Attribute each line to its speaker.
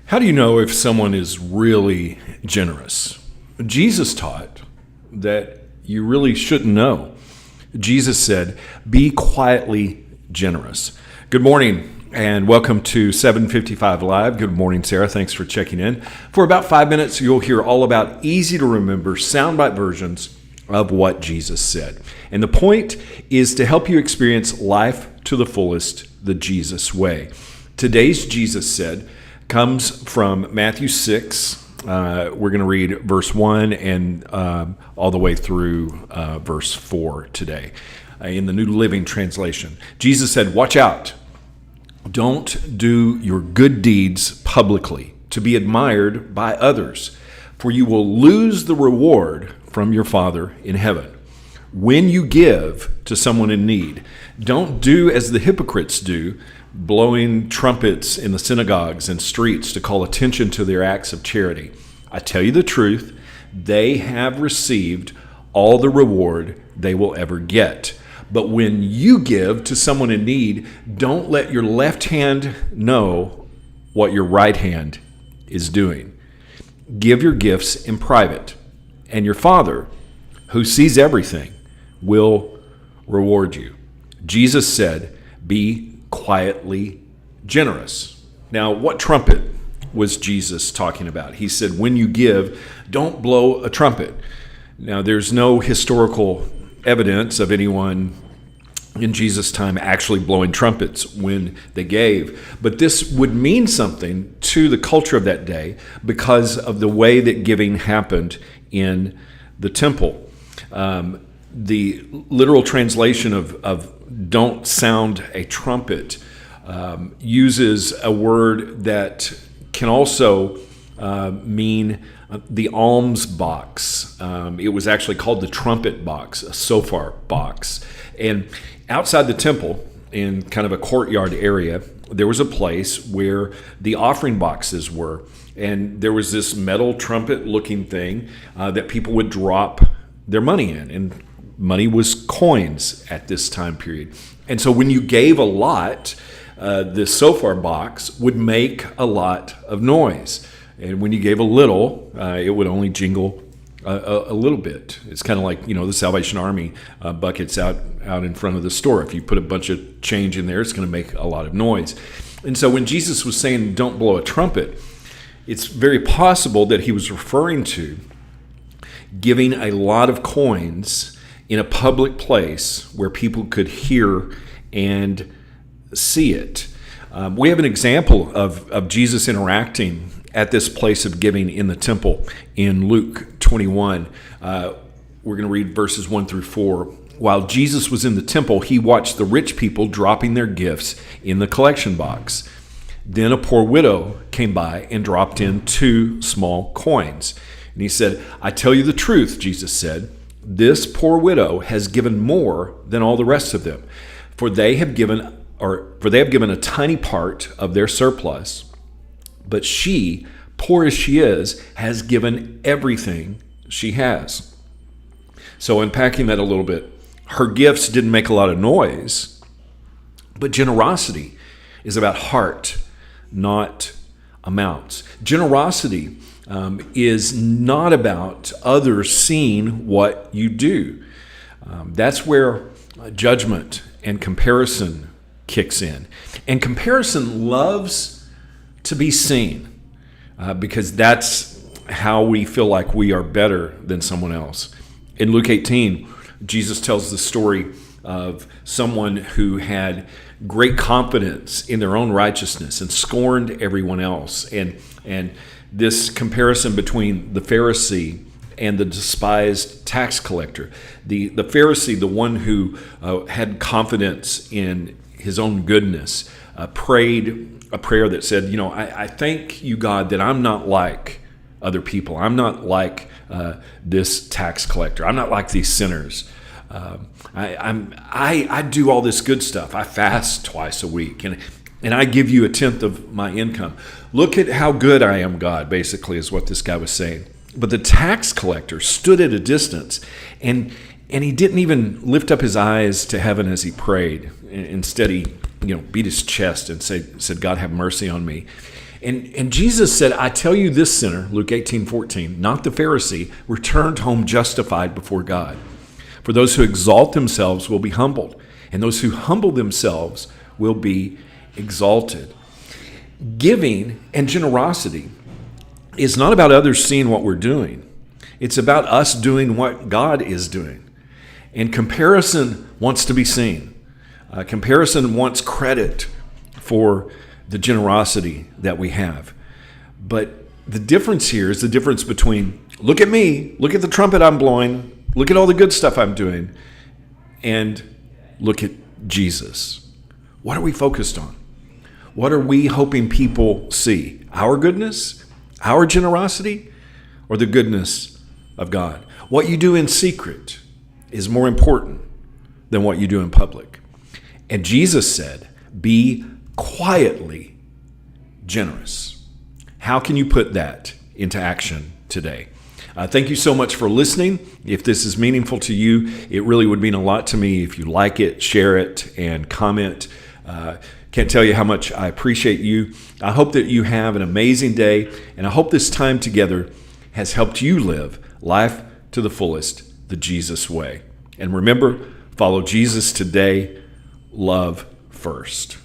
Speaker 1: How do you know if someone is really generous? Jesus taught that you really shouldn't know. Jesus said, be quietly generous. Good morning and welcome to 755 Live. Good morning, Sarah. Thanks for checking in. For about 5 minutes, you'll hear all about easy to remember soundbite versions of what Jesus said. And the point is to help you experience life to the fullest, the Jesus way. Today's Jesus said comes from Matthew 6. We're going to read verse 1 and all the way through verse 4 today in the New Living Translation. Jesus said, "Watch out. Don't do your good deeds publicly to be admired by others, for you will lose the reward from your Father in heaven. When you give to someone in need, don't do as the hypocrites do, blowing trumpets in the synagogues and streets to call attention to their acts of charity. I tell you the truth, they have received all the reward they will ever get. But when you give to someone in need, don't let your left hand know what your right hand is doing. Give your gifts in private, and your Father, who sees everything, will reward you." Jesus said, be quietly generous. Now, what trumpet was Jesus talking about? He said, when you give, don't blow a trumpet. Now, there's no historical evidence of anyone in Jesus' time actually blowing trumpets when they gave. But this would mean something to the culture of that day because of the way that giving happened in the temple. The literal translation of don't sound a trumpet uses a word that can also mean the alms box. It was actually called the trumpet box, a shofar box. And outside the temple, in kind of a courtyard area, there was a place where the offering boxes were. And there was this metal trumpet-looking thing that people would drop their money in. And money was coins at this time period. And so when you gave a lot, the shofar box would make a lot of noise. And when you gave a little, it would only jingle a little bit. It's kind of like, the Salvation Army buckets out in front of the store. If you put a bunch of change in there, it's going to make a lot of noise. And so when Jesus was saying don't blow a trumpet, it's very possible that he was referring to giving a lot of coins in a public place where people could hear and see it. We have an example of Jesus interacting at this place of giving in the temple in Luke 21. We're going to read verses 1 through 4. While Jesus was in the temple, he watched the rich people dropping their gifts in the collection box. Then a poor widow came by and dropped in 2 small coins. And he said, "I tell you the truth," Jesus said, "this poor widow has given more than all the rest of them, for they have given a tiny part of their surplus. But she, poor as she is, has given everything she has." So unpacking that a little bit, her gifts didn't make a lot of noise, but generosity is about heart, not amounts. Generosity is not about others seeing what you do. That's where judgment and comparison kicks in. And comparison loves to be seen because that's how we feel like we are better than someone else. In Luke 18, Jesus tells the story of someone who had great confidence in their own righteousness and scorned everyone else. And this comparison between the Pharisee and the despised tax collector. The Pharisee, the one who had confidence in his own goodness, prayed a prayer that said, I thank you, God, that I'm not like other people. I'm not like this tax collector. I'm not like these sinners. I do all this good stuff. I fast twice a week, and I give you 1/10 of my income. Look at how good I am, God, basically, is what this guy was saying. But the tax collector stood at a distance, and he didn't even lift up his eyes to heaven as he prayed. Instead, he beat his chest and said, God, have mercy on me. And Jesus said, I tell you, this sinner, Luke 18:14, not the Pharisee, returned home justified before God. For those who exalt themselves will be humbled, and those who humble themselves will be exalted. Giving and generosity is not about others seeing what we're doing. It's about us doing what God is doing. And comparison wants to be seen. Comparison wants credit for the generosity that we have. But the difference here is the difference between, look at me, look at the trumpet I'm blowing, look at all the good stuff I'm doing, and look at Jesus. What are we focused on? What are we hoping people see? Our goodness, our generosity, or the goodness of God? What you do in secret is more important than what you do in public. And Jesus said, be quietly generous. How can you put that into action today? Thank you so much for listening. If this is meaningful to you, it really would mean a lot to me if you like it, share it, and comment. Can't tell you how much I appreciate you. I hope that you have an amazing day, and I hope this time together has helped you live life to the fullest, the Jesus way. And remember, follow Jesus today. Love first.